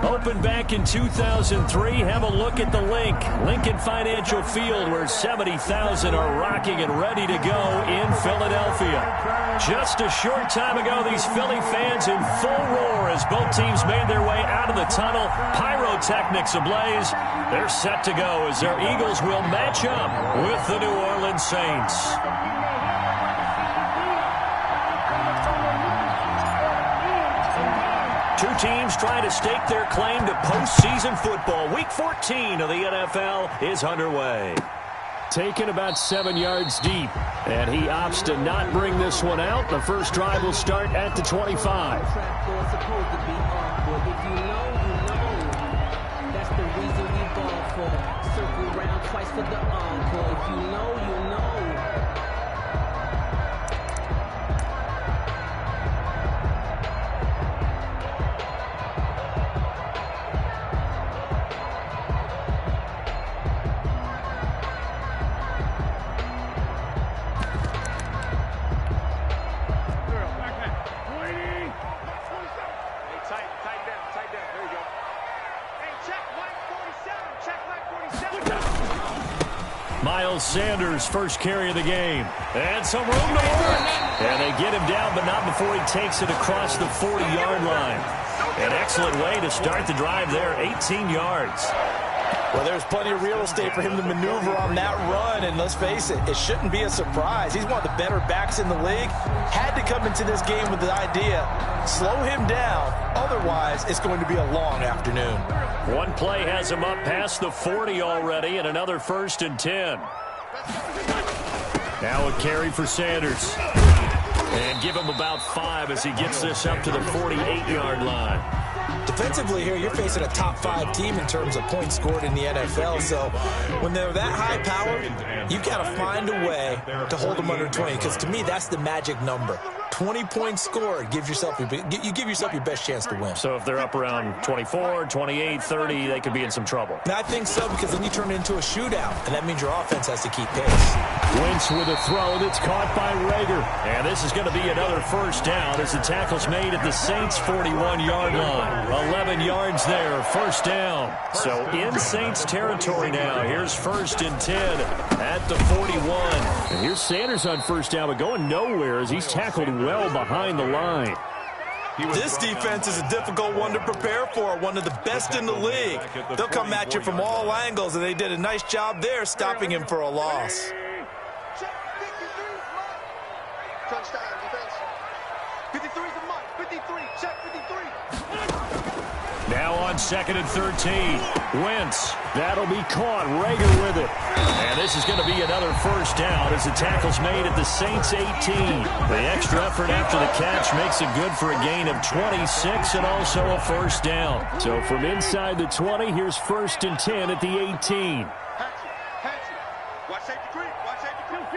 Opened back in 2003. Have a look at the link. Lincoln Financial Field, where 70,000 are rocking and ready to go in Philadelphia. Just a short time ago, these Philly fans in full roar as both teams made their way out of the tunnel. Pyrotechnics ablaze. They're set to go as their Eagles will match up with the New Orleans Saints. Two teams trying to stake their claim to postseason football. Week 14 of the NFL is underway. Taken about 7 yards deep, and he opts to not bring this one out. The first drive will start at the 25. That's the reason we ball for. Circle around twice for the encore. If you know, you know. Miles Sanders, first carry of the game. And some room to work. And they get him down, but not before he takes it across the 40-yard line. An excellent way to start the drive there, 18 yards. Well, there's plenty of real estate for him to maneuver on that run, and let's face it, it shouldn't be a surprise. He's one of the better backs in the league. Had to come into this game with the idea, slow him down, otherwise it's going to be a long afternoon. One play has him up past the 40 already, and another 1st and 10. Now a carry for Sanders. And give him about 5 as he gets this up to the 48-yard line. Defensively here, you're facing a top 5 team in terms of points scored in the NFL. So when they're that high powered, you've got to find a way to hold them under 20. Because to me, that's the magic number. 20 points scored, you give yourself your best chance to win. So if they're up around 24, 28, 30, they could be in some trouble. And I think so, because then you turn it into a shootout, and that means your offense has to keep pace. Wentz with a throw that's caught by Rager. And this is going to be another first down as the tackle's made at the Saints' 41-yard line. 11 yards there, first down. So in Saints territory now. Here's 1st and 10 at the 41. And here's Sanders on first down, but going nowhere as he's tackled well behind the line. This defense is a difficult one to prepare for, one of the best in the league. They'll come at you from all angles, and they did a nice job there stopping him for a loss. Touchdown defense. 53 is a mark. 53. Check 53. Now on 2nd and 13. Wentz. That'll be caught. Rager with it. And this is going to be another first down as the tackle's made at the Saints 18. The extra effort after the catch makes it good for a gain of 26 and also a first down. So from inside the 20, here's 1st and 10 at the 18. Watch safety creep. Watch safety creep.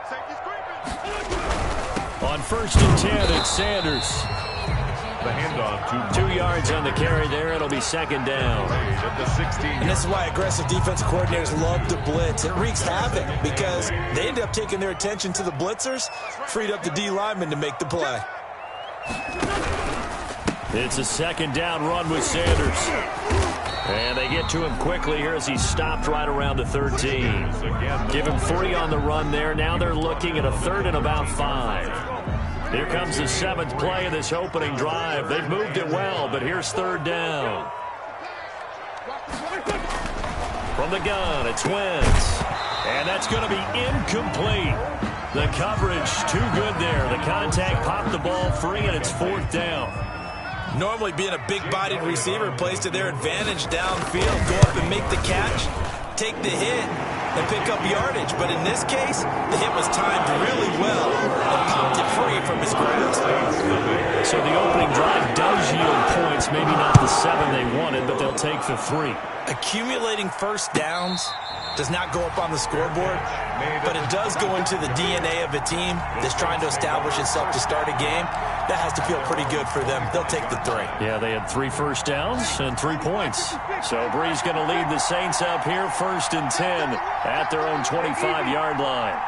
Safety's creeping. On 1st and 10, it's Sanders. The handoff 2 yards on the carry there. It'll be 2nd down. at the 16. And this is why aggressive defensive coordinators love to blitz. It wreaks havoc because they end up taking their attention to the blitzers, freed up the D lineman to make the play. It's a 2nd down run with Sanders. And they get to him quickly here as he stopped right around the 13. Give him 3 on the run there. Now they're looking at a 3rd and about 5. Here comes the 7th play of this opening drive. They've moved it well, but here's 3rd down. From the gun, it's Wentz. And that's going to be incomplete. The coverage too good there. The contact popped the ball free, and it's 4th down. Normally being a big-bodied receiver plays to their advantage downfield. Go up and make the catch, take the hit, and pick up yardage. But in this case, the hit was timed really well and popped it free from his grasp. So the opening drive does yield points. Maybe not the 7 they wanted, but they'll take the 3. Accumulating first downs does not go up on the scoreboard, but it does go into the DNA of a team that's trying to establish itself to start a game. That has to feel pretty good for them. They'll take the 3. Yeah, they had 3 first downs and 3 points. So Brees going to lead the Saints up here, 1st and 10 at their own 25-yard line.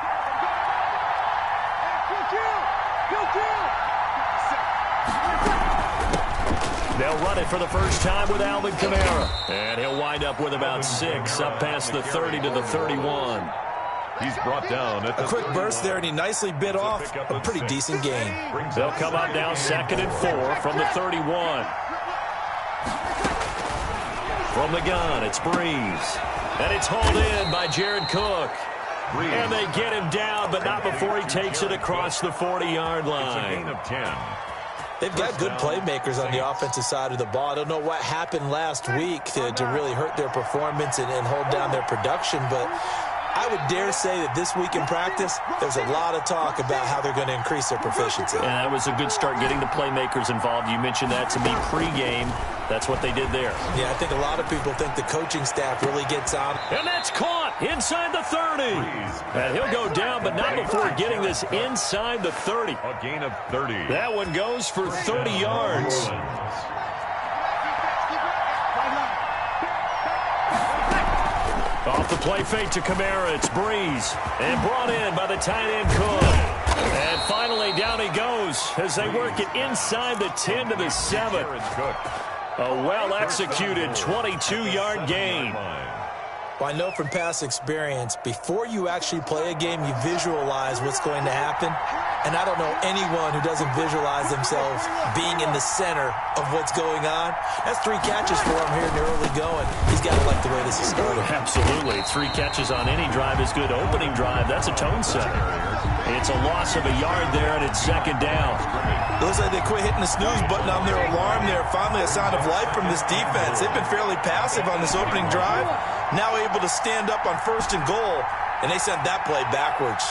They'll run it for the first time with Alvin Kamara. And he'll wind up with about 6, up past the 30 to the 31. He's brought down at the a quick burst there, and he nicely bit off a pretty decent gain. They'll come up now 2nd and 4 from the 31. From the gun, it's Breeze. And it's hauled in by Jared Cook. And they get him down, but not before he takes it across the 40-yard line. It's a gain of 10. They've got good playmakers on the offensive side of the ball. I don't know what happened last week to really hurt their performance and hold down their production, but I would dare say that this week in practice, there's a lot of talk about how they're going to increase their proficiency. And that was a good start getting the playmakers involved. You mentioned that to me pregame. That's what they did there. Yeah, I think a lot of people think the coaching staff really gets on. And that's caught inside the 30. And he'll go down, but not before getting this inside the 30. A gain of 30. That one goes for 30 yards. Off the play fake to Kamara, it's Breeze. And brought in by the tight end Cook. And finally down he goes as they work it inside the 10 to the 7. A well-executed 22-yard gain. Well, I know from past experience, before you actually play a game, you visualize what's going to happen. And I don't know anyone who doesn't visualize themselves being in the center of what's going on. That's 3 catches for him here in the early going. He's got to like the way this is started. Absolutely. 3 catches on any drive is good. Opening drive, that's a tone setter. It's a loss of a yard there, and it's 2nd down. Looks like they quit hitting the snooze button on their alarm there. Finally a sign of life from this defense. They've been fairly passive on this opening drive. Now able to stand up on 1st and goal, and they sent that play backwards.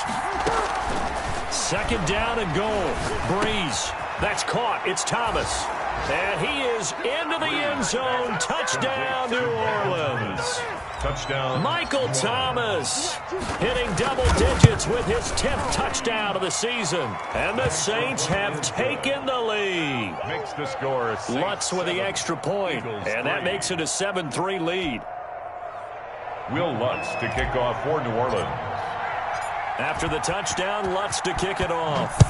2nd down and goal. Breeze. That's caught. It's Thomas. And he is into the end zone. Touchdown, New Orleans. Touchdown. Michael Thomas hitting double digits with his 10th touchdown of the season. And the Saints have taken the lead. Makes the score Lutz with the extra point, and that makes it a 7-3 lead. Will Lutz to kick off for New Orleans. After the touchdown, Lutz to kick it off.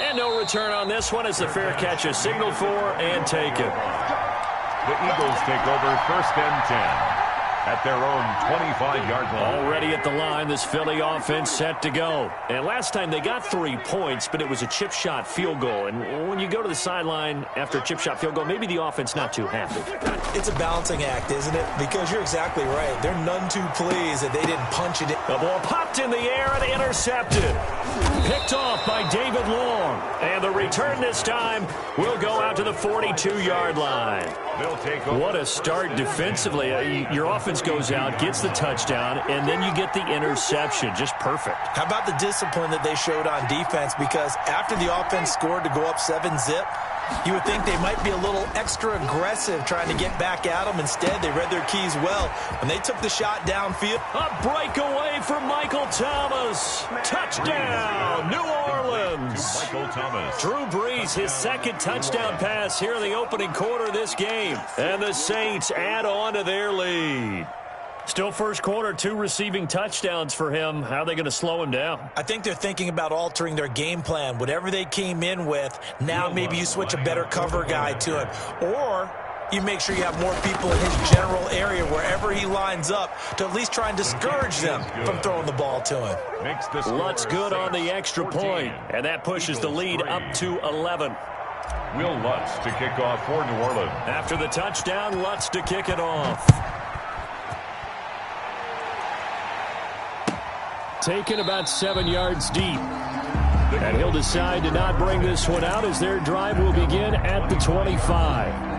And no return on this one as the fair catch is signaled for and taken. The Eagles take over 1st and 10 at their own 25-yard line. Already at the line, this Philly offense set to go. And last time they got 3 points, but it was a chip shot field goal. And when you go to the sideline after a chip shot field goal, maybe the offense not too happy. It's a balancing act, isn't it? Because you're exactly right. They're none too pleased that they didn't punch it in. The ball popped in the air and intercepted. Picked off by David Long. And the return this time will go out to the 42-yard line. They'll take over. What a start defensively. Your offense goes out, gets the touchdown, and then you get the interception. Just perfect. How about the discipline that they showed on defense? Because after the offense scored to go up 7-zip, you would think they might be a little extra aggressive trying to get back at them. Instead, they read their keys well, and they took the shot downfield. A breakaway from Michael Thomas. Touchdown, New Orleans. Michael Thomas. Drew Brees, his 2nd touchdown pass here in the opening quarter of this game. And the Saints add on to their lead. Still first quarter, 2 receiving touchdowns for him. How are they going to slow him down? I think they're thinking about altering their game plan. Whatever they came in with, now maybe you switch a better cover guy to him. Or you make sure you have more people in his general area wherever he lines up to at least try and discourage them from throwing the ball to him. Lutz good on the extra point, and that pushes the lead up to 11. Will Lutz to kick off for New Orleans. After the touchdown, Lutz to kick it off. Taken about 7 yards deep. And he'll decide to not bring this one out as their drive will begin at the 25.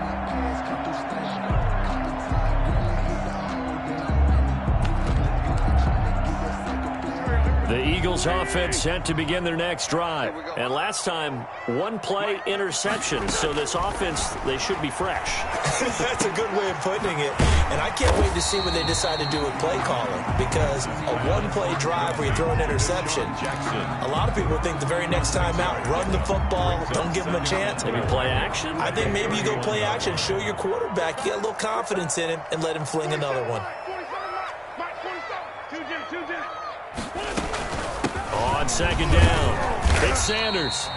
The Eagles offense set to begin their next drive. And last time, 1 play interception. So this offense, they should be fresh. That's a good way of putting it. And I can't wait to see what they decide to do with play calling. Because a 1-play drive where you throw an interception, a lot of people think the very next time out, run the football, don't give them a chance. Maybe play action? I think maybe you go play action, show your quarterback, you get a little confidence in him, and let him fling another one. On 2nd down, it's Sanders.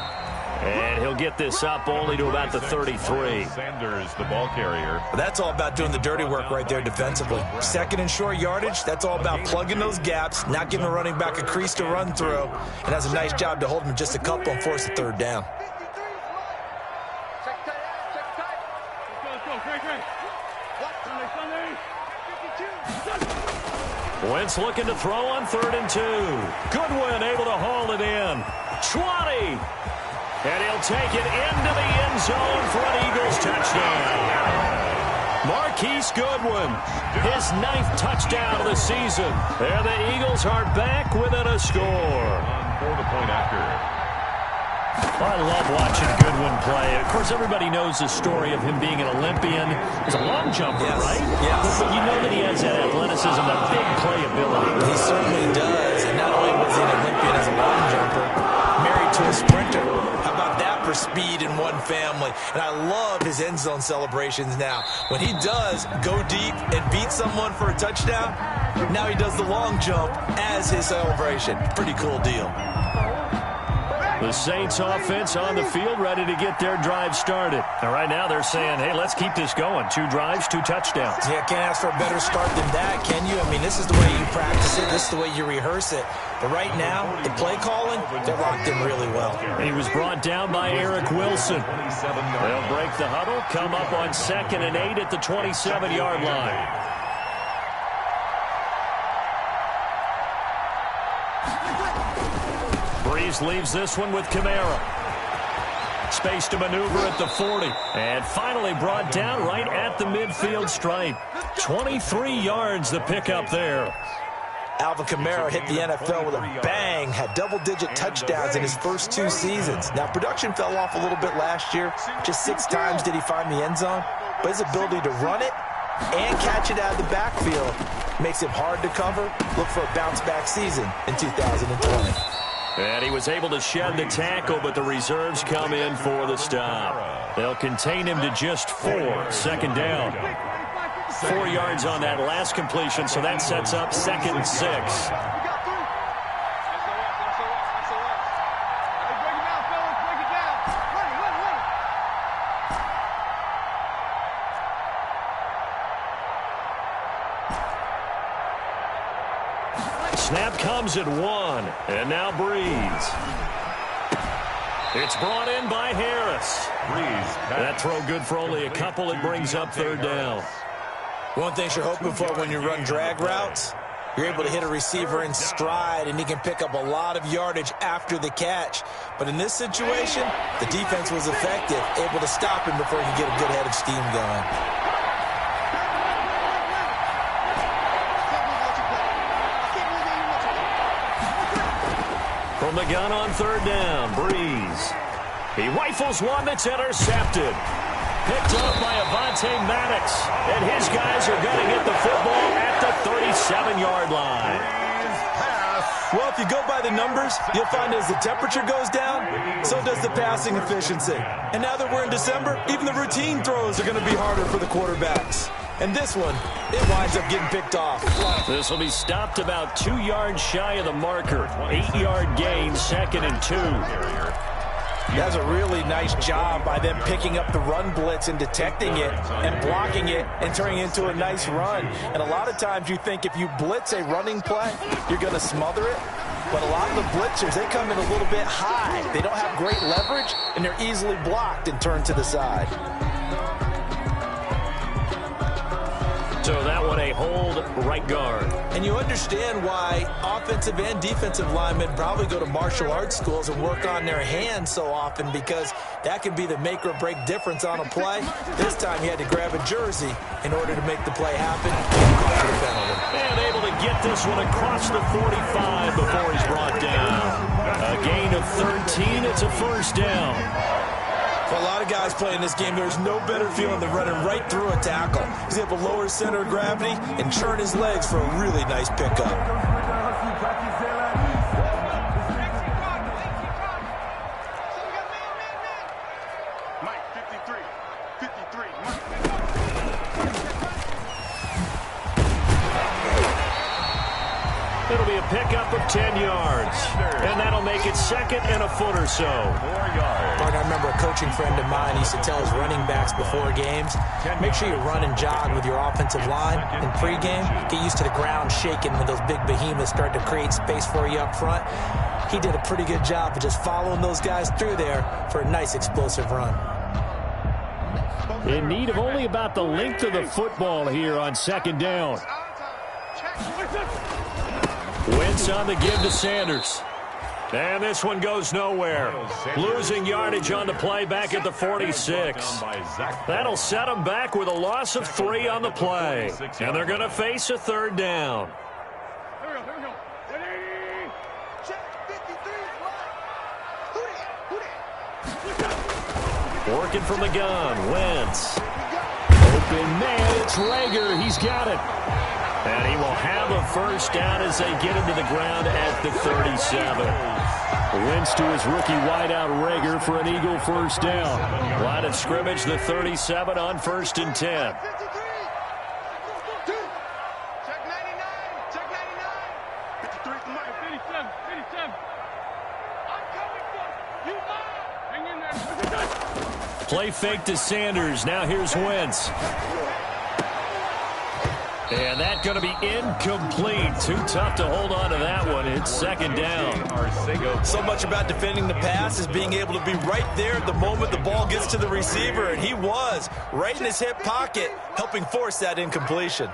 And he'll get this up only to about the 33. Sanders, the ball carrier. That's all about doing the dirty work right there defensively. Second and short yardage, that's all about plugging those gaps, not giving a running back a crease to run through, and does a nice job to hold him just a couple and force a third down. Wentz looking to throw on 3rd and 2. Goodwin able to haul it in. 20. And he'll take it into the end zone for an Eagles touchdown. Marquise Goodwin, his 9th touchdown of the season. And the Eagles are back within a score. For the point after. I love watching Goodwin play. Of course, everybody knows the story of him being an Olympian. He's a long jumper, right? Yes. But you know that he has that athleticism, that big playability. He certainly does. And not only was he an Olympian as a long jumper, married to a sprinter. How about that for speed in one family? And I love his end zone celebrations now. When he does go deep and beat someone for a touchdown, now he does the long jump as his celebration. Pretty cool deal. The Saints offense on the field, ready to get their drive started. And right now they're saying, hey, let's keep this going. 2 drives, 2 touchdowns. Yeah, can't ask for a better start than that, can you? I mean, this is the way you practice it. This is the way you rehearse it. But right now, the play calling, they're locked in really well. He was brought down by Eric Wilson. They'll break the huddle, come up on 2nd and 8 at the 27-yard line. Breeze leaves this one with Kamara. Space to maneuver at the 40. And finally brought down right at the midfield stripe. 23 yards the pickup there. Alvin Kamara hit the NFL with a bang, had double-digit touchdowns in his first 2 seasons. Now, production fell off a little bit last year. Just 6 times did he find the end zone. But his ability to run it and catch it out of the backfield makes him hard to cover. Look for a bounce-back season in 2020. And he was able to shed the tackle, but the reserves come in for the stop. They'll contain him to just 4. 2nd down. 4 yards on that last completion, so that sets up 2nd and 6. Snap comes at 1, and now Breeze. It's brought in by Harris. That throw good for only a couple. It brings up 3rd down. One thing you're hoping for when you run drag routes, you're able to hit a receiver in stride, and he can pick up a lot of yardage after the catch. But in this situation, the defense was effective, able to stop him before he could get a good head of steam going. From the gun on 3rd down, Breeze. He rifles one that's intercepted. Picked up by Avonte Maddox. And his guys are going to get the football at the 37-yard line. Well, if you go by the numbers, you'll find as the temperature goes down, so does the passing efficiency. And now that we're in December, even the routine throws are going to be harder for the quarterbacks. And this one, it winds up getting picked off. This will be stopped about 2 yards shy of the marker. 8-yard gain, 2nd and 2. That's a really nice job by them picking up the run blitz and detecting it and blocking it and turning it into a nice run. And a lot of times you think if you blitz a running play, you're going to smother it. But a lot of the blitzers, they come in a little bit high. They don't have great leverage, and they're easily blocked and turned to the side. So that one a hold right guard. And you understand why offensive and defensive linemen probably go to martial arts schools and work on their hands so often, because that can be the make or break difference on a play. This time he had to grab a jersey in order to make the play happen. And able to get this one across the 45 before he's brought down. A gain of 13. It's a 1st down. For a lot of guys playing this game, there's no better feeling than running right through a tackle. He's able to lower his center of gravity and churn his legs for a really nice pickup. Mike, 53. 53. It'll be a pickup of 10 yards. And that'll make it 2nd and a foot or so. 4 yards. I remember a coaching friend of mine used to tell his running backs before games, make sure you run and jog with your offensive line in pregame. Get used to the ground shaking when those big behemoths start to create space for you up front. He did a pretty good job of just following those guys through there for a nice explosive run. In need of only about the length of the football here on 2nd down. Wentz on the give to Sanders. And this one goes nowhere. Losing yardage on the play back at the 46. That'll set them back with a loss of 3 on the play. And they're going to face a 3rd down. Working from the gun, Wentz. Open man, it's Reagor. He's got it. And he will have a 1st down as they get him to the ground at the 37. Wentz to his rookie wideout Reagor for an Eagle 1st down. Line of scrimmage, the 37 on 1st and 10. Play fake to Sanders. Now here's Wentz. And that's going to be incomplete. Too tough to hold on to that one. It's 2nd down. So much about defending the pass is being able to be right there at the moment the ball gets to the receiver, and he was right in his hip pocket, helping force that incompletion.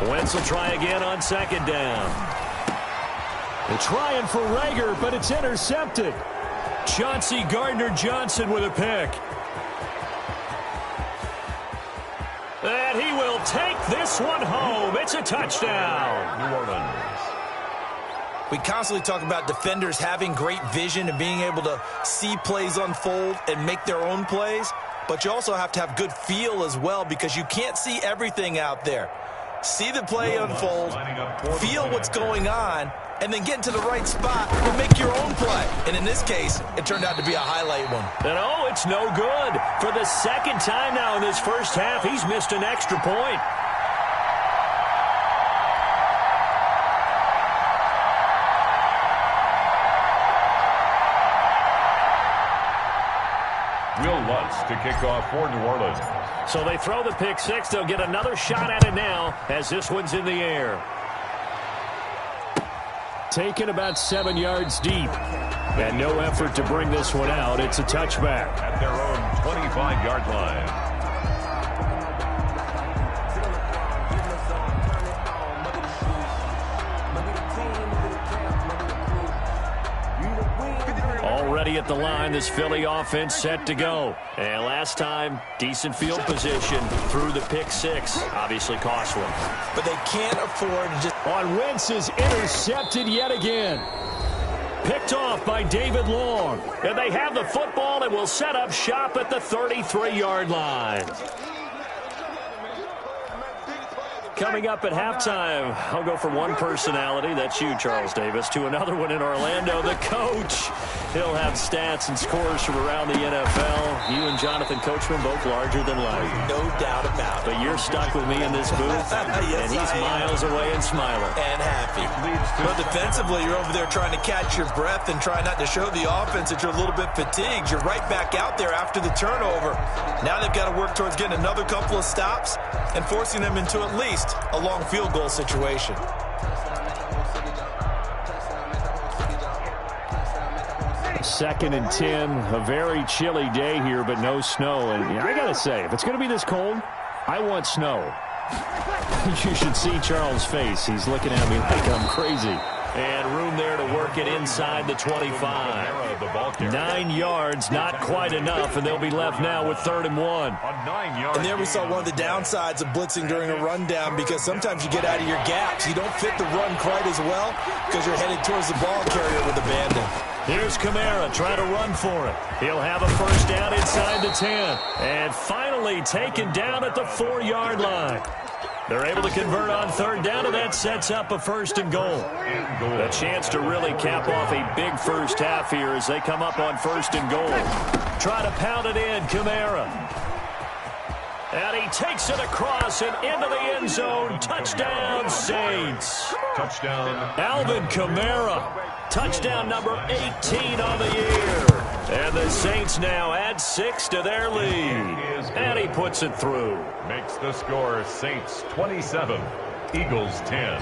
Wentz will try again on 2nd down. They're trying for Reagor, but it's intercepted. Chauncey Gardner-Johnson with a pick. And he will take this one home. It's a touchdown. New Orleans. We constantly talk about defenders having great vision and being able to see plays unfold and make their own plays, but you also have to have good feel as well because you can't see everything out there. See the play unfold, feel what's going on, and then get into the right spot and make your own play. And in this case, it turned out to be a highlight one. And oh, it's no good. For the 2nd time now in this 1st half, he's missed an extra point. Will Lutz to kick off for New Orleans. So they throw the pick 6. They'll get another shot at it now as this one's in the air. Taken about 7 yards deep. And no effort to bring this one out. It's a touchback. At their own 25-yard line. Already at the line, this Philly offense set to go. And last time, decent field position through the pick 6. Obviously costly. But they can't afford to just... On Wentz is intercepted yet again. Picked off by David Long. And they have the football and will set up shop at the 33-yard line. Coming up at halftime, I'll go from one personality, that's you, Charles Davis, to another one in Orlando, the coach. He'll have stats and scores from around the NFL. You and Jonathan Coachman, both larger than life. No doubt about it. But you're stuck with me in this booth, Yes, and he's miles away and smiling. And happy. But defensively, you're over there trying to catch your breath and try not to show the offense that you're a little bit fatigued. You're right back out there after the turnover. Now they've got to work towards getting another couple of stops and forcing them into at least a long field goal situation. Second and 10, a very chilly day here, but no snow. And I got to say, if it's going to be this cold, I want snow. You should see Charles' face. He's looking at me like I'm crazy. And room there to work it inside the 25. 9 yards, not quite enough, and they'll be left now with 3rd and 1. And there we saw one of the downsides of blitzing during a rundown, because sometimes you get out of your gaps. You don't fit the run quite as well because you're headed towards the ball carrier with abandon. Here's Kamara trying to run for it. He'll have a 1st down inside the 10. And finally taken down at the 4-yard line. They're able to convert on 3rd down, and that sets up a 1st and goal. A chance to really cap off a big 1st half here as they come up on 1st and goal. Try to pound it in, Kamara. And he takes it across and into the end zone. Touchdown, Saints. Touchdown. Alvin Kamara. Touchdown number 18 on the year. And the Saints now add 6 to their lead. And he puts it through. Makes the score Saints 27, Eagles 10.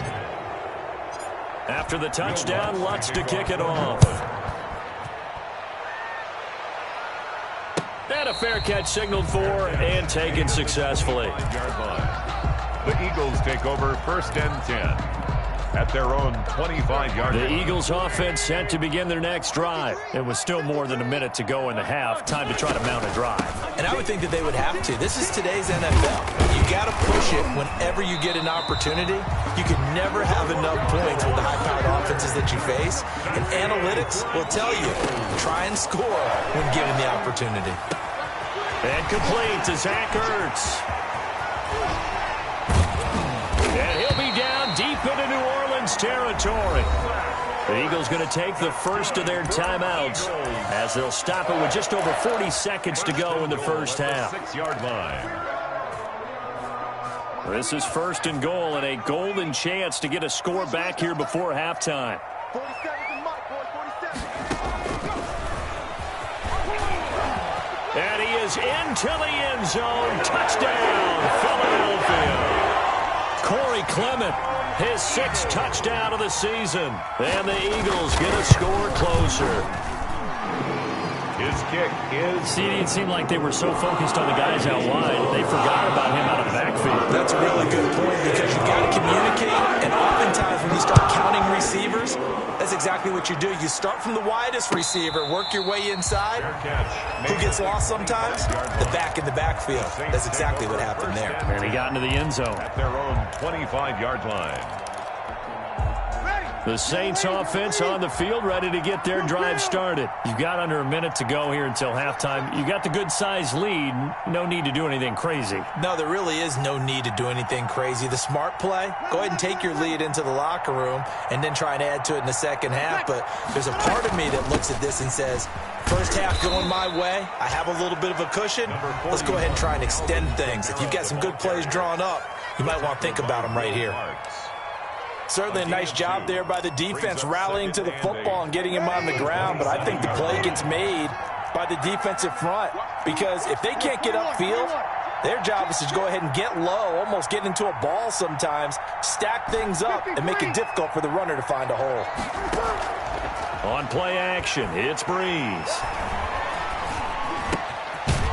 After the touchdown, Lutz to kick it off. And a fair catch signaled for and taken successfully. The Eagles take over first and 10 at their own 25-yard line. The Eagles offense set to begin their next drive. It was still more than a minute to go in the half. Time to try to mount a drive. And I would think that they would have to. This is today's NFL. You got to push it whenever you get an opportunity. You can never have enough points with the high-powered offenses that you face. And analytics will tell you, try and score when given the opportunity. And complete to Zach Ertz. And he'll be down deep into New Orleans territory. The Eagles going to take the first of their timeouts as they'll stop it with just over 40 seconds to go in the first half. 6-yard line. This is first and goal and a golden chance to get a score back here before halftime. 47's and Mike, boys, 47. And he is into the end zone. Touchdown, Philadelphia. Corey Clement, his 6th touchdown of the season. And the Eagles get a score closer. His kick is... See, it seemed like they were so focused on the guys out wide, they forgot about him out of the backfield. That's a really good point because you've got to communicate. And oftentimes when you start counting receivers, that's exactly what you do. You start from the widest receiver, work your way inside. Who gets lost sometimes? The back in the backfield. That's exactly what happened there. And he got into the end zone. At their own 25-yard line. The Saints offense on the field, ready to get their drive started. You've got under a minute to go here until halftime. You got the good-sized lead. No need to do anything crazy. No, there really is no need to do anything crazy. The smart play, go ahead and take your lead into the locker room and then try and add to it in the second half. But there's a part of me that looks at this and says, first half going my way, I have a little bit of a cushion. Let's go ahead and try and extend things. If you've got some good plays drawn up, you might want to think about them right here. Certainly a nice job there by the defense rallying to the football and getting him on the ground, but I think the play gets made by the defensive front because if they can't get upfield, their job is to go ahead and get low, almost get into a ball sometimes, stack things up, and make it difficult for the runner to find a hole. On play action, it's Breeze.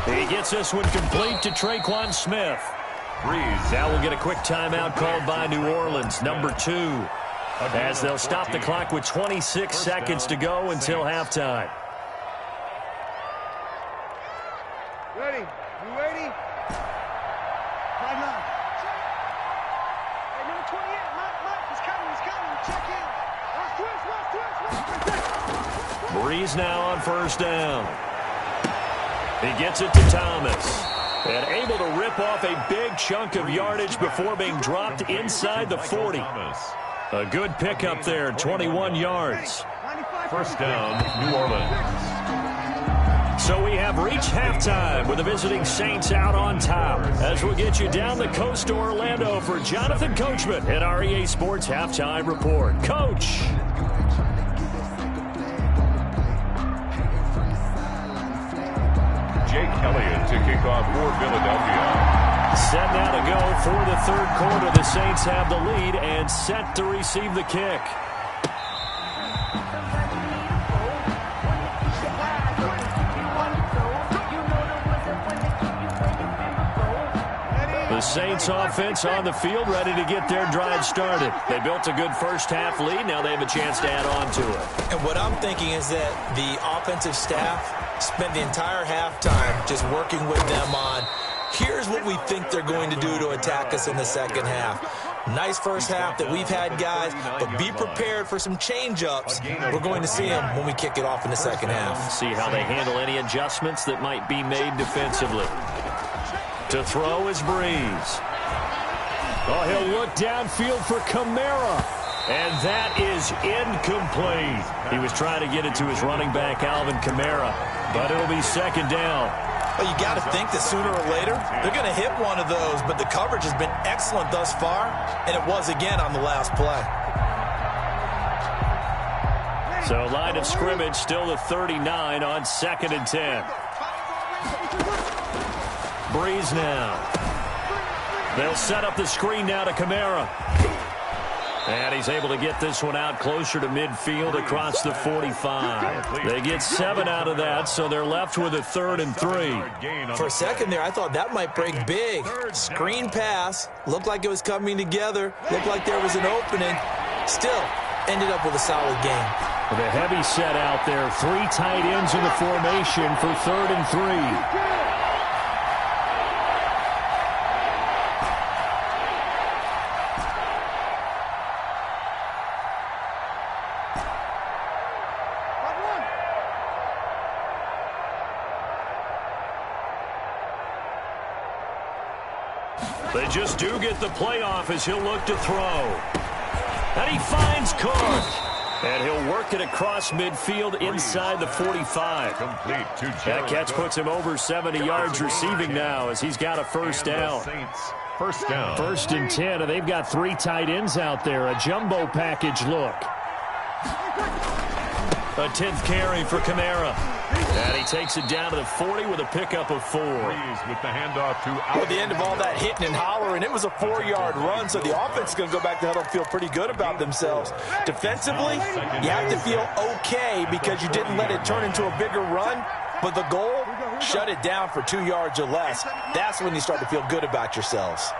He gets this one complete to Traquan Smith. Breeze. Now we'll get a quick timeout called by New Orleans, number 2, as they'll stop the clock with 26 seconds to go until halftime. Ready? You ready? Right now. Hey, number 28, Mike, he's coming. Check in. Breeze now on first down. He gets it to Thomas. And able to rip off a big chunk of yardage before being dropped inside the 40. A good pickup there, 21 yards. First down, New Orleans. So we have reached halftime with the visiting Saints out on top. As we'll get you down the coast to Orlando for Jonathan Coachman at our EA Sports Halftime Report. Coach. Jake Elliott to kick off for Philadelphia. Set now to go for the third quarter. The Saints have the lead and set to receive the kick. The Saints offense on the field ready to get their drive started. They built a good first half lead. Now they have a chance to add on to it. And what I'm thinking is that the offensive staff spent the entire halftime just working with them on here's what we think they're going to do to attack us in the second half. Nice first half that we've had, guys, but be prepared for some change-ups. We're going to see them when we kick it off in the second half. See how they handle any adjustments that might be made defensively. To throw is Breeze. Oh, he'll look downfield for Kamara. And that is incomplete. He was trying to get it to his running back, Alvin Kamara, but it'll be second down. Well, you got to think that sooner or later, they're going to hit one of those, but the coverage has been excellent thus far, and it was again on the last play. So line of scrimmage still the 39 on 2nd and 10. Breeze now. They'll set up the screen now to Kamara. And he's able to get this one out closer to midfield across the 45. They get 7 out of that, so they're left with a 3rd and 3. For a second there, I thought that might break big. Screen pass. Looked like it was coming together. Looked like there was an opening. Still, ended up with a solid game. The heavy set out there. 3 tight ends in the formation for 3rd and 3. They just do get the playoff as he'll look to throw. And he finds Cook. And he'll work it across midfield inside the 45. That catch puts him over 70 yards receiving now as he's got a first down. First down. 1st and 10, and they've got 3 tight ends out there. A jumbo package look. A 10th carry for Kamara. And he takes it down to the 40 with a pickup of 4. With the handoff to At the end of all that hitting and hollering, it was a 4-yard run, so the offense is going to go back to huddle and feel pretty good about themselves. Defensively, you have to feel okay because you didn't let it turn into a bigger run, but the goal, shut it down for 2 yards or less. That's when you start to feel good about yourselves.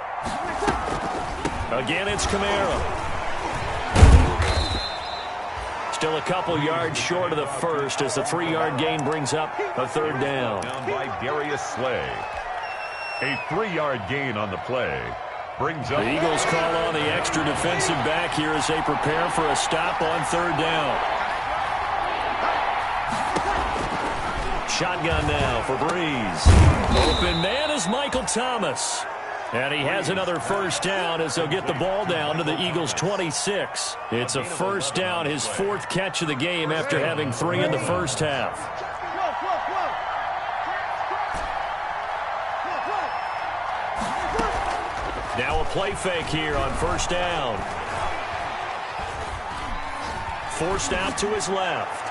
Again, it's Kamara. Still a couple yards short of the first as the 3-yard gain brings up a 3rd down. Down by Darius Slay. A 3-yard gain on the play. Brings up the Eagles call on the extra defensive back here as they prepare for a stop on 3rd down. Shotgun now for Breeze. Open man is Michael Thomas. And he has another first down as they'll get the ball down to the Eagles' 26. It's a first down, his 4th catch of the game after having 3 in the first half. Now a play fake here on first down. Forced out to his left.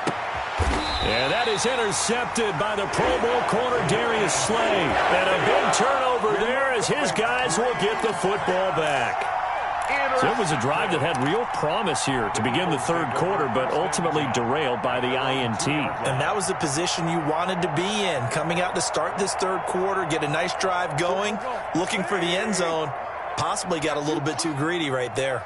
And that is intercepted by the Pro Bowl corner Darius Slay. And a big turnover there as his guys will get the football back. So it was a drive that had real promise here to begin the 3rd quarter, but ultimately derailed by the INT. And that was the position you wanted to be in, coming out to start this 3rd quarter, get a nice drive going, looking for the end zone. Possibly got a little bit too greedy right there.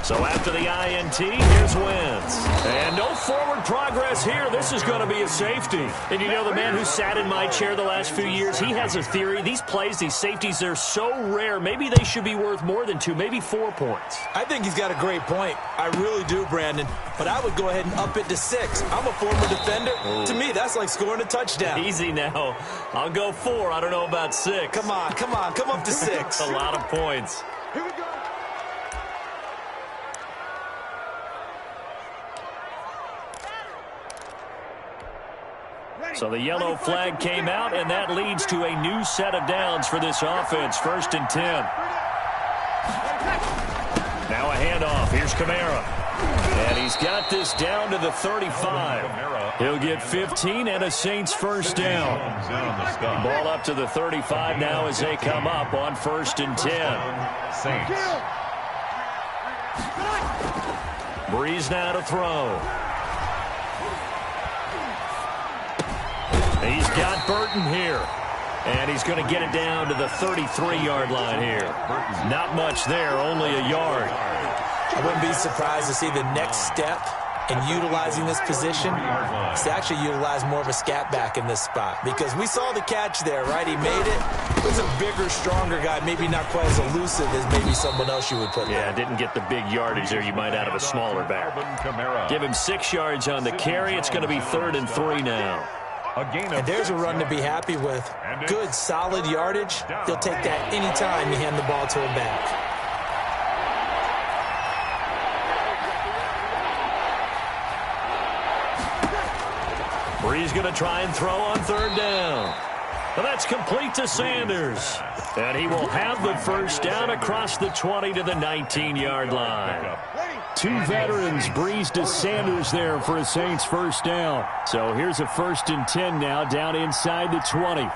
So after the INT, here's Wentz. And no forward progress here. This is going to be a safety. And you know, the man who sat in my chair the last few years, he has a theory. These plays, these safeties, they're so rare. Maybe they should be worth more than 2, maybe 4 points. I think he's got a great point. I really do, Brandon. But I would go ahead and up it to 6. I'm a former defender. Ooh. To me, that's like scoring a touchdown. Easy now. I'll go 4. I don't know about 6. Come on. Come up to 6. A lot of points. Here we go. So the yellow flag came out, and that leads to a new set of downs for this offense. 1st and 10. Now a handoff. Here's Kamara. And he's got this down to the 35. He'll get 15 and a Saints first down. Ball up to the 35 now as they come up on 1st and 10. Saints. Breeze now to throw. He's got Burton here. And he's going to get it down to the 33-yard line here. Not much there, only a yard. I wouldn't be surprised to see the next step in utilizing this position is to actually utilize more of a scat back in this spot. Because we saw the catch there, right? He made it. It was a bigger, stronger guy, maybe not quite as elusive as maybe someone else you would put there. Yeah, didn't get the big yardage there you might out of a smaller back. Give him 6 yards on the carry. It's going to be 3rd and 3 now. And there's a run to be happy with. Good, solid yardage. He'll take that anytime you hand the ball to him back. Brees going to try and throw on third down. And that's complete to Sanders. And he will have the first down across the 20 to the 19-yard line. Two veterans, Brees to Sanders there for a Saints first down. So here's a 1st and 10 now, down inside the 20.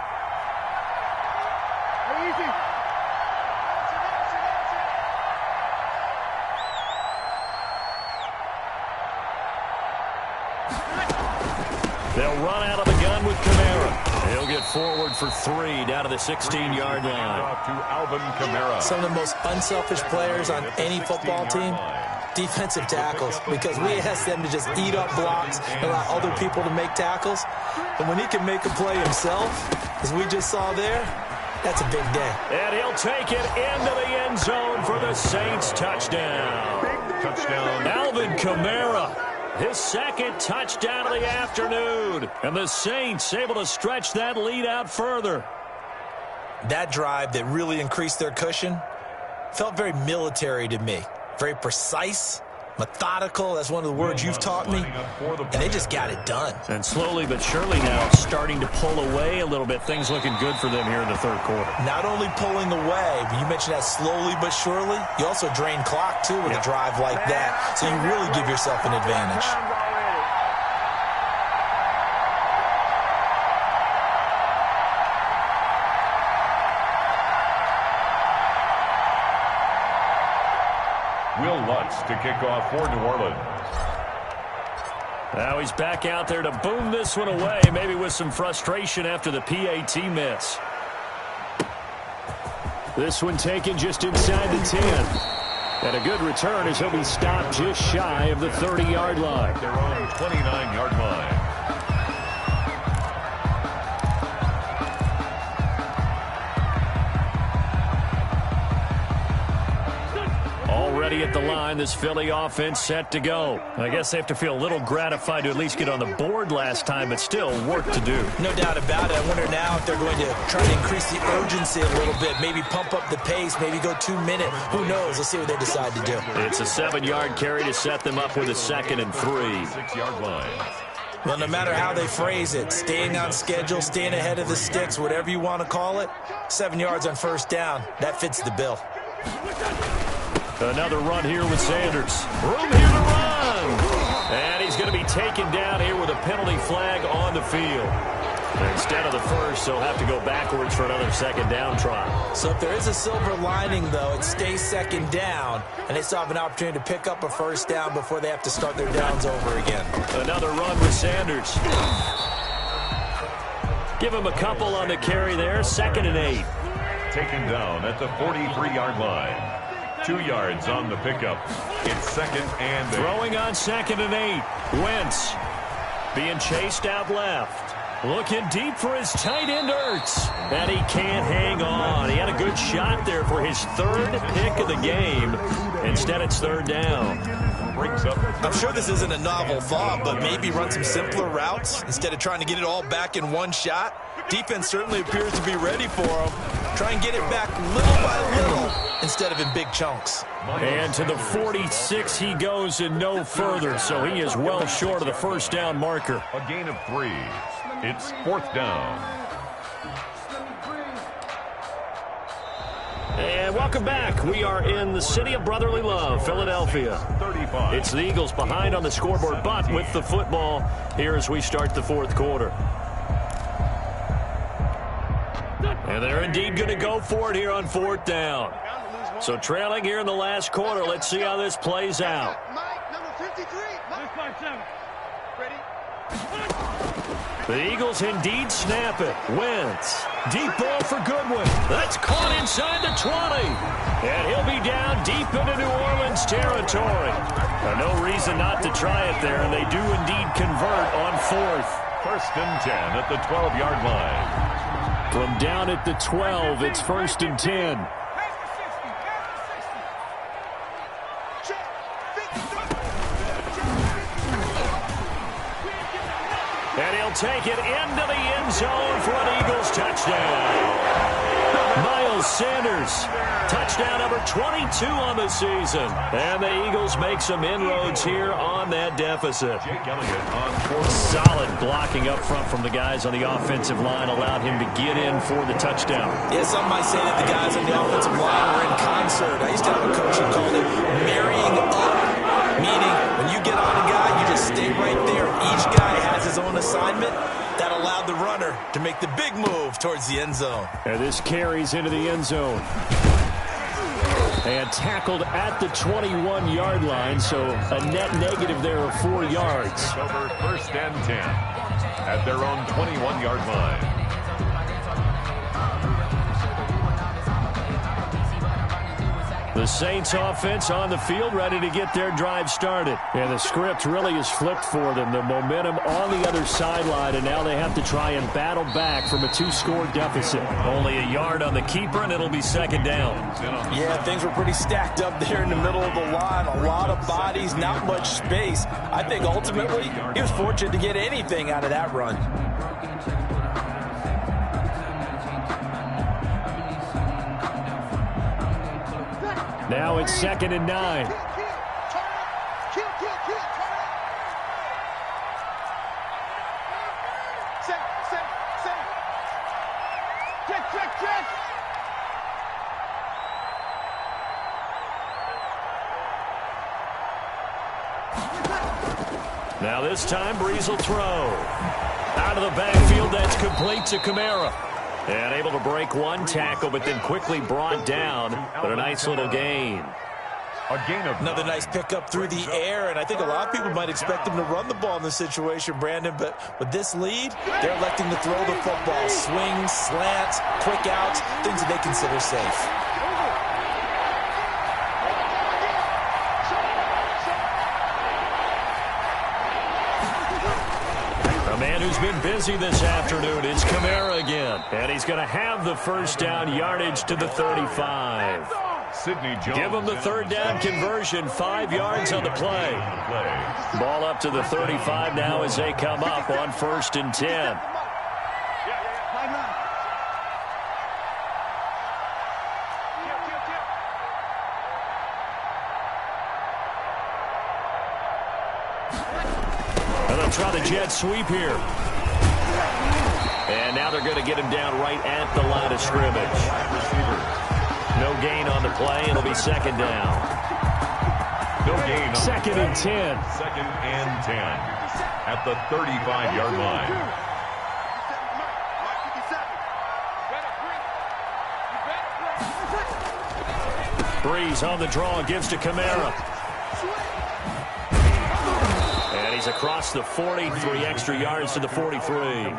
They'll run out of the gun with Kamara. He'll get forward for 3 down to the 16-yard line. To Alvin Kamara. Some of the most unselfish players on any football team, defensive tackles, because we ask them to just eat up blocks and allow other people to make tackles. And when he can make a play himself, as we just saw there, that's a big day. And he'll take it into the end zone for the Saints touchdown. Touchdown. Alvin Kamara, his second touchdown of the afternoon. And the Saints able to stretch that lead out further. That drive that really increased their cushion felt very military to me. Very precise, methodical. That's one of the words you've taught me. And they just got it done. And slowly but surely now starting to pull away a little bit. Things looking good for them here in the third quarter. Not only pulling away, but you mentioned that slowly but surely, you also drain clock, too, with a drive like that. So you really give yourself an advantage. Will Lutz to kick off for New Orleans. Now he's back out there to boom this one away, maybe with some frustration after the PAT miss. This one taken just inside the 10. And a good return as he'll be stopped just shy of the 30-yard line. Their own 29-yard line. Already at the line, this Philly offense set to go. I guess they have to feel a little gratified to at least get on the board last time, but still work to do. No doubt about it. I wonder now if they're going to try to increase the urgency a little bit, maybe pump up the pace, maybe go 2 minute. Who knows? Let's see what they decide to do. It's a 7-yard carry to set them up with a 2nd and 3. 6-yard line. Well, no matter how they phrase it, staying on schedule, staying ahead of the sticks, whatever you want to call it, 7 yards on first down, that fits the bill. Another run here with Sanders. Room here to run. And he's going to be taken down here with a penalty flag on the field. Instead of the first, they'll have to go backwards for another 2nd down try. So if there is a silver lining, though, it stays 2nd down, and they still have an opportunity to pick up a first down before they have to start their downs over again. Another run with Sanders. Give him a couple on the carry there. 2nd and 8. Taken down at the 43-yard line. 2 yards on the pickup. It's 2nd and 8. Throwing on 2nd and 8. Wentz being chased out left. Looking deep for his tight end, Ertz. And he can't hang on. He had a good shot there for his 3rd pick of the game. Instead, it's 3rd down. Brings up. I'm sure this isn't a novel thought, but maybe run some simpler routes instead of trying to get it all back in one shot. Defense certainly appears to be ready for him. Try and get it back little by little instead of in big chunks. And to the 46 he goes and no further, so he is well short of the first down marker. A gain of 3. It's 4th down. And welcome back. We are in the city of brotherly love, Philadelphia. 35. It's the Eagles behind on the scoreboard, but with the football here as we start the 4th quarter. And they're indeed going to go for it here on 4th down. So trailing here in the last quarter, let's see how this plays out. Mike, number 53. Ready? The Eagles indeed snap it. Wentz. Deep ball for Goodwin. That's caught inside the 20. And he'll be down deep into New Orleans territory. No reason not to try it there, and they do indeed convert on 4th. 1st and 10 at the 12-yard line. From down at the 12, it's 1st and 10. And he'll take it into the end zone for an Eagles touchdown. Miles Sanders, touchdown number 22 on the season. And the Eagles make some inroads here on that deficit. Solid blocking up front from the guys on the offensive line allowed him to get in for the touchdown. Yeah, some might say that the guys on the offensive line were in concert. I used to have a coach who called it marrying up, meaning when you get on a guy, you just stay right there. Each guy has his own assignment. That allowed the runner to make the big move towards the end zone. And this carries into the end zone. And tackled at the 21-yard line, so a net negative there of 4 yards. Over first and 10 at their own 21-yard line. The Saints offense on the field, ready to get their drive started. And the script really is flipped for them. The momentum on the other sideline, and now they have to try and battle back from a 2-score deficit. Only a yard on the keeper, and it'll be second down. Yeah, things were pretty stacked up there in the middle of the line. A lot of bodies, not much space. I think ultimately he was fortunate to get anything out of that run. Now it's 2nd and 9. Now this time Breeze will throw. Out of the backfield, that's complete to Kamara. And able to break one tackle, but then quickly brought down. But a nice little gain. A gain of another nice pickup through the air, and I think a lot of people might expect him to run the ball in this situation, Brandon, but with this lead, they're electing to throw the football. Swings, slants, quick outs, things that they consider safe. A man who's been busy this afternoon is Kamara again. And he's going to have the first down, yardage to the 35. Sidney Jones. Give him the third down conversion, 5 yards on the play. Ball up to the 35 now as they come up on 1st and 10. And they'll try the jet sweep here. And now they're going to get him down right at the line of scrimmage. No gain on the play. It'll be second down. No gain. 2nd and 10. 2nd and 10 at the 35-yard line. Breeze on the draw, gives to Kamara. And he's across the 40, 3 extra yards to the 43.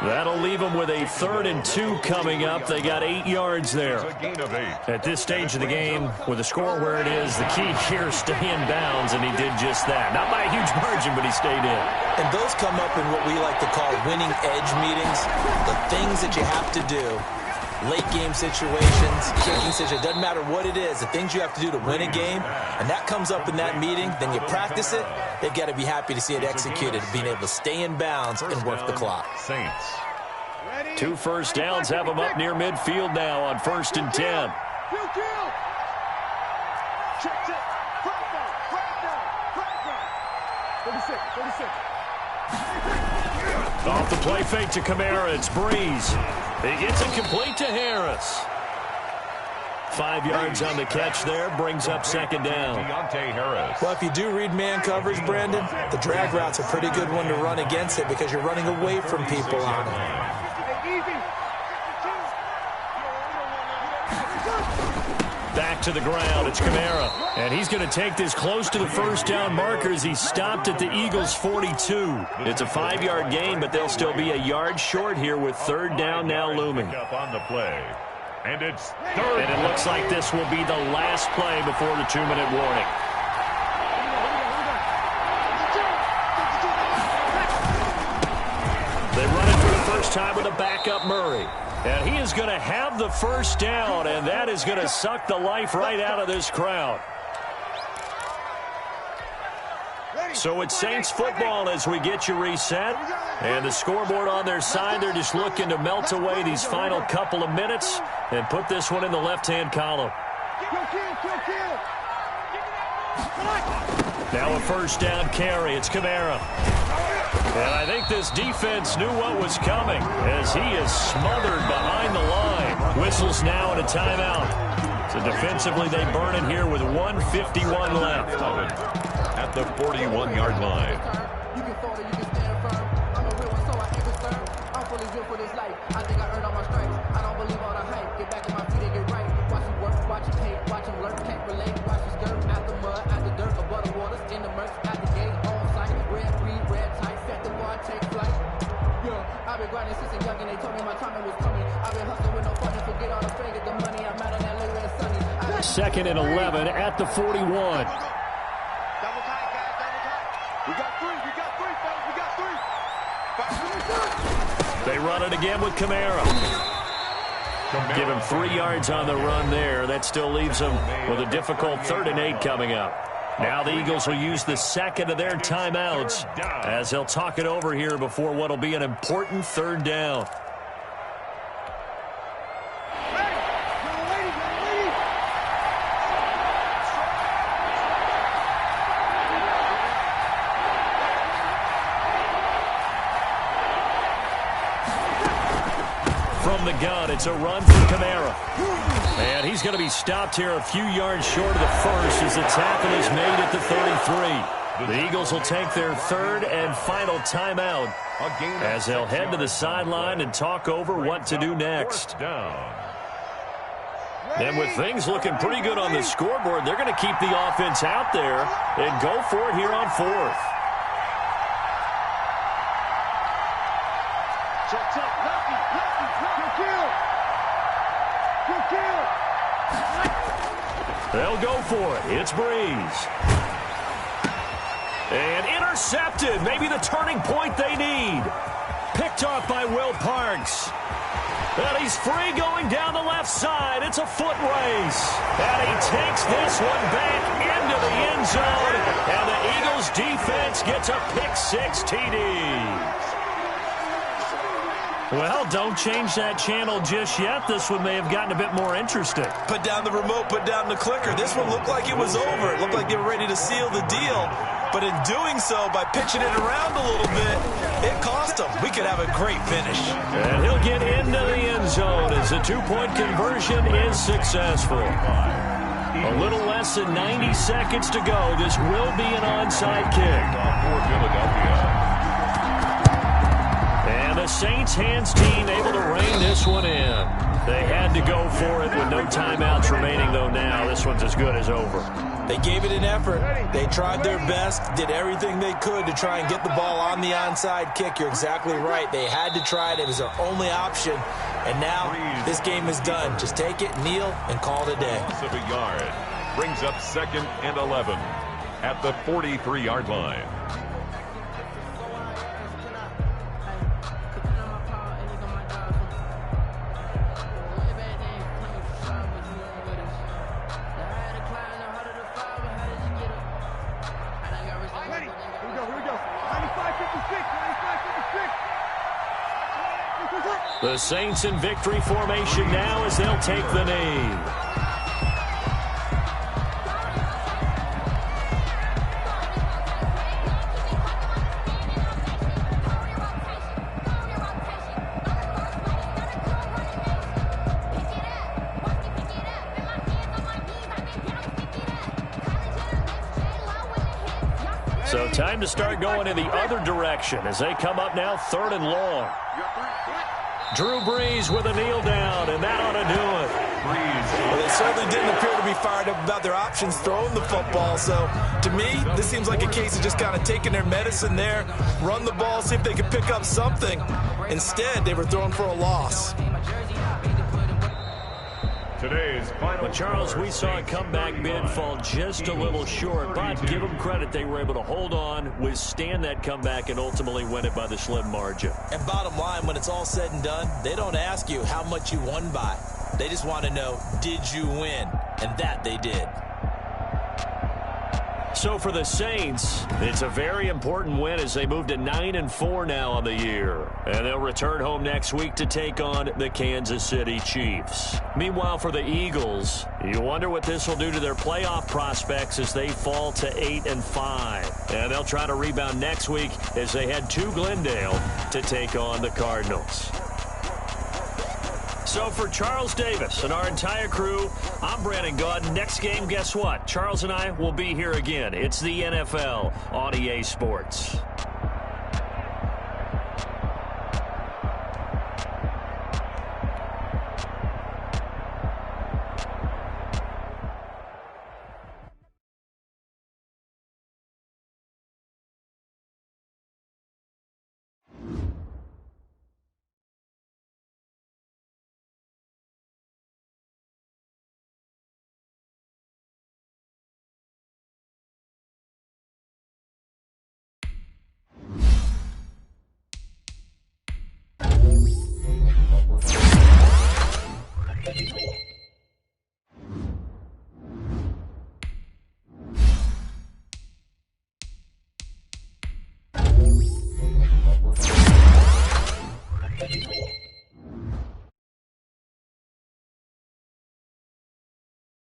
That'll leave them with a 3rd and 2 coming up. They got 8 yards there. At this stage of the game, with the score where it is, the key here is stay in bounds, and he did just that. Not by a huge margin, but he stayed in. And those come up in what we like to call winning edge meetings. The things that you have to do. Late game situations, kicking situations, doesn't matter what it is, the things you have to do to win a game, and that comes up in that meeting, then you practice it, they've got to be happy to see it executed, being able to stay in bounds and work the clock. Saints. 2 first downs have them up near midfield now on 1st and 10. Off the play fake to Kamara, it's Breeze. He gets it complete to Harris. 5 yards on the catch there, brings up second down. Deontay Harris. Well, if you do read man coverage, Brandon, the drag route's a pretty good one to run against it because you're running away from people on it. Back to the ground, it's Kamara. And he's going to take this close to the first down marker as he stopped at the Eagles' 42. It's a 5-yard gain, but they'll still be a yard short here with 3rd down now looming. Up on the play. And it's 3rd. And it looks like this will be the last play before the 2-minute warning. They run it for the first time with a backup Murray. And he is going to have the first down, and that is going to suck the life right out of this crowd. So it's Saints football as we get you reset. And the scoreboard on their side, they're just looking to melt away these final couple of minutes and put this one in the left-hand column. Now a first down carry. It's Kamara. And I think this defense knew what was coming as he is smothered behind the line. Whistles now and a timeout. So defensively they burn it here with 1:51 left. At the 41-yard line. You can fall or you can stand firm. I'm a real one, so I ain't concerned. I'm fully built for this life. I think I earned all my stripes. I don't believe all the hype. Get back on my feet and get right. Watch him work, watch him hate, watch him lurk, can't relate. Watch him skirt out the mud, out the dirt, above the waters, in the murk, out the gate, on site. Red, green, red, tight, set the bar, take flight. Yeah, I've been grinding since a young and they told me my timing was coming. I've been hustling with no fun and forget all the fame, get the money. I'm out on that later and sunny. Second and 11 at the 41. We got three, fellas. We got three. They run it again with Kamara. Give him 3 yards on the run there. That still leaves him with a difficult 3rd and 8 coming up. Now the Eagles will use the second of their timeouts as they'll talk it over here before what will be an important 3rd down. From the gun, it's a run for Kamara. And he's going to be stopped here a few yards short of the first as the tackle is made at the 33. The Eagles will take their 3rd and final timeout as they'll head to the sideline and talk over what to do next. And with things looking pretty good on the scoreboard, they're going to keep the offense out there and go for it here on 4th. They'll go for it. It's Breeze. And intercepted. Maybe the turning point they need. Picked off by Will Parks. And he's free going down the left side. It's a foot race. And he takes this one back into the end zone. And the Eagles defense gets a pick-6 TD. Well, don't change that channel just yet. This one may have gotten a bit more interesting. Put down the remote, put down the clicker. This one looked like it was over. It looked like they were ready to seal the deal. But in doing so, by pitching it around a little bit, it cost them. We could have a great finish. And he'll get into the end zone as the 2-point conversion is successful. A little less than 90 seconds to go. This will be an onside kick. For Philadelphia. And the Saints hands team able to rein this one in. They had to go for it with no timeouts remaining, though now this one's as good as over. They gave it an effort. They tried their best, did everything they could to try and get the ball on the onside kick. You're exactly right. They had to try it. It was their only option. And now this game is done. Just take it, kneel, and call it a day. Of a yard. Brings up 2nd and 11 at the 43-yard line. The Saints in victory formation now as they'll take the knee. So time to start going in the other direction as they come up now 3rd and long. Drew Brees with a kneel down, and that ought to do it. Well, they certainly didn't appear to be fired up about their options throwing the football. So, to me, this seems like a case of just kind of taking their medicine there, run the ball, see if they could pick up something. Instead, they were thrown for a loss. Today's final. But Charles, we saw a comeback bid fall just a little short, but give them credit. They were able to hold on, withstand that comeback, and ultimately win it by the slim margin. And bottom line, when it's all said and done, they don't ask you how much you won by. They just want to know, did you win? And that they did. So for the Saints, it's a very important win as they move to 9-4 now on the year. And they'll return home next week to take on the Kansas City Chiefs. Meanwhile, for the Eagles, you wonder what this will do to their playoff prospects as they fall to 8-5. And they'll try to rebound next week as they head to Glendale to take on the Cardinals. So for Charles Davis and our entire crew, I'm Brandon Gaudin. Next game, guess what? Charles and I will be here again. It's the NFL on EA Sports.